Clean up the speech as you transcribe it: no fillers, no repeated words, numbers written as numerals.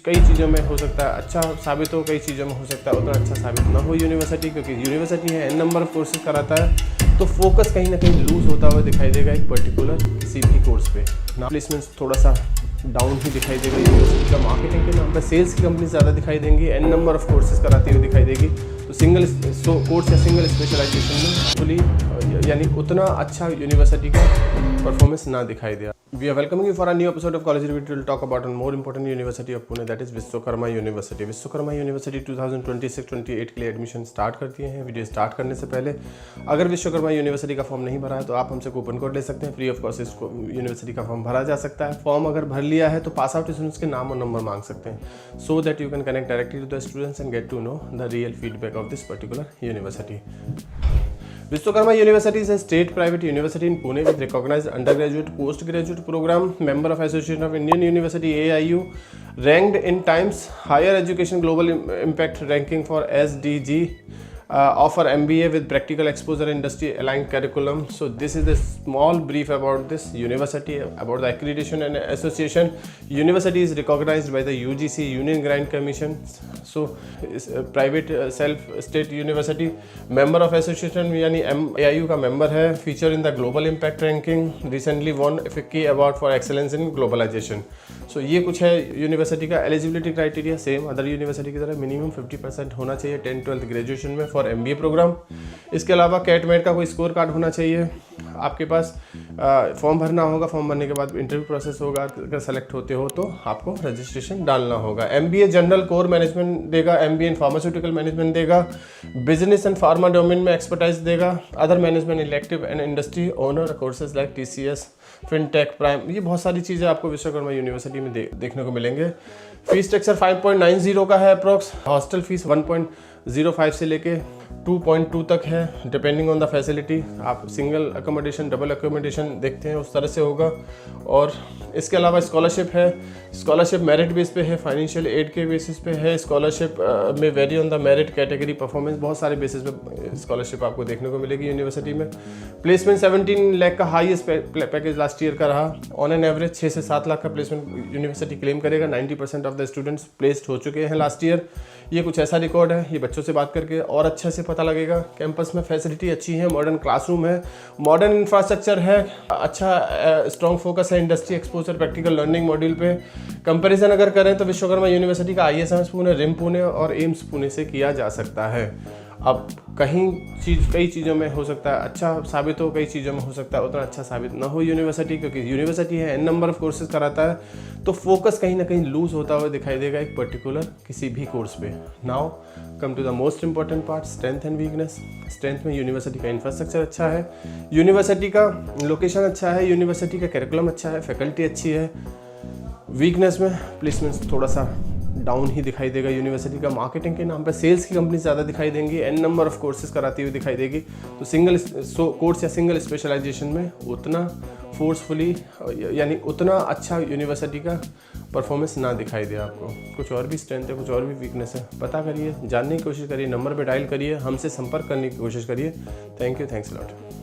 कई चीज़ों में हो सकता है अच्छा साबित हो, कई चीज़ों में हो सकता है उतना अच्छा साबित ना हो यूनिवर्सिटी, क्योंकि यूनिवर्सिटी है, n नंबर ऑफ कोर्सेज कराता है, तो फोकस कहीं ना कहीं लूज होता हुआ दिखाई देगा एक पर्टिकुलर किसी भी कोर्स पे ना। प्लेसमेंट्स थोड़ा सा डाउन ही दिखाई देगा यूनिवर्सिटी का। मार्केटिंग के नाम पर सेल्स की कंपनी ज़्यादा दिखाई देंगी, n नंबर ऑफ कोर्सेज कराती हुई दिखाई देगी, तो सिंगल कोर्स या सिंगल स्पेशलाइजेशन में फुली यानी उतना अच्छा यूनिवर्सिटी का परफॉर्मेंस ना दिखाई दिया। We are welcoming you for a new episode of College Review. We'll talk about a more important university of Pune, that is Vishwakarma university. Vishwakarma university 2026-28 के लिए एडमिशन स्टार्ट कर दिए हैं। वीडियो स्टार्ट करने से पहले अगर विश्वकर्मा यूनिवर्सिटी का फॉर्म नहीं भरा है तो आप हमसे कूपन कोड ले सकते हैं, फ्री ऑफ कॉस्ट इसको यूनिवर्सिटी का फॉर्म भरा जा सकता है। फॉर्म अगर भर लिया है तो पास आउट स्टूडेंट्स के नाम और नंबर मांग सकते हैं, so that you can connect directly to the students and get to know the real feedback of this particular university. Vishwakarma University is a state private university in Pune with recognized undergraduate, postgraduate program, member of Association of Indian University AIU, ranked in Times Higher Education Global Impact Ranking for SDG, offer MBA with practical exposure industry aligned curriculum. So this is the small brief about this university, about the accreditation and association. University is recognized by the UGC, Union Grant Commission. So is a private self state university, member of association यानी AIU का member है, feature in the global impact ranking, recently won FICCI award for excellence in globalization. So ये कुछ है university का। Eligibility criteria same other university की तरह minimum 50% होना चाहिए 10th-12th ग्रेजुएशन में फॉर MBA प्रोग्राम। इसके अलावा कैट मेट का कोई स्कोर कार्ड होना चाहिए आपके पास। फॉर्म भरना होगा, फॉर्म भरने के बाद इंटरव्यू प्रोसेस होगा, अगर सेलेक्ट होते हो तो आपको रजिस्ट्रेशन डालना होगा। MBA जनरल कोर मैनेजमेंट देगा, MBA इन फार्मास्यूटिकल मैनेजमेंट देगा, बिजनेस एंड फार्मा डोमेन में एक्सपर्टाइज देगा, other management elective and industry owner courses like TCS, fintech, prime, ये बहुत सारी चीज़ें आपको विश्वकर्मा यूनिवर्सिटी में देखने को मिलेंगे। फीस स्ट्रक्चर 5.90 का है अप्रॉक्स। हॉस्टल फीस 1.05 से लेके 2.2 तक है, डिपेंडिंग ऑन द फैसिलिटी। आप सिंगल अकोमोडेशन, डबल अकोमोडेशन देखते हैं उस तरह से होगा। और इसके अलावा स्कॉलरशिप है, स्कॉलरशिप मेरिट बेस पे है, फाइनेंशियल एड के बेसिस पे है। स्कॉलरशिप में very on the merit category performance, बहुत सारे बेसिस पे स्कॉलरशिप आपको देखने को मिलेगी यूनिवर्सिटी में। प्लेसमेंट 17 लाख का हाईएस्ट पैकेज लास्ट ईयर का रहा। ऑन एन एवरेज 6 से 7 लाख का प्लेसमेंट यूनिवर्सिटी क्लेम करेगा। 90% ऑफ द स्टूडेंट्स प्लेस्ड हो चुके हैं लास्ट ईयर। ये कुछ ऐसा रिकॉर्ड है, ये बच्चों से बात करके और अच्छे से पता लगेगा। कैंपस में फैसिलिटी अच्छी है, मॉडर्न क्लासरूम है, मॉडर्न इंफ्रास्ट्रक्चर है, अच्छा स्ट्रॉन्ग फोकस है industry exposure, practical learning module पे। कंपैरिजन अगर करें तो विश्वकर्मा यूनिवर्सिटी का ISMS पुणे, रिम पुणे और एम्स पुणे से किया जा सकता है। अब कई चीज़ों में हो सकता है अच्छा साबित हो, कई चीज़ों में हो सकता है उतना अच्छा साबित ना हो यूनिवर्सिटी, क्योंकि यूनिवर्सिटी है, n नंबर ऑफ कोर्सेज कराता है, तो फोकस कहीं ना कहीं लूज होता हुआ दिखाई देगा एक पर्टिकुलर किसी भी कोर्स पे। Now come to the most important part, strength and weakness. Strength में यूनिवर्सिटी का इंफ्रास्ट्रक्चर अच्छा है, यूनिवर्सिटी का लोकेशन अच्छा है, यूनिवर्सिटी का करिकुलम अच्छा है, फैकल्टी अच्छी है। वीकनेस में प्लेसमेंट्स थोड़ा सा डाउन ही दिखाई देगा यूनिवर्सिटी का। मार्केटिंग के नाम पे सेल्स की कंपनी ज़्यादा दिखाई देंगी, n नंबर ऑफ कोर्सेज कराती हुई दिखाई देगी, तो सिंगल कोर्स या सिंगल स्पेशलाइजेशन में उतना फोर्सफुली यानी उतना अच्छा यूनिवर्सिटी का परफॉर्मेंस ना दिखाई दे आपको। कुछ और भी स्ट्रेंथ है, कुछ और भी वीकनेस है, पता करिए, जानने की कोशिश करिए, नंबर पे डायल करिए, हमसे संपर्क करने की कोशिश करिए। Thank you, thanks a lot.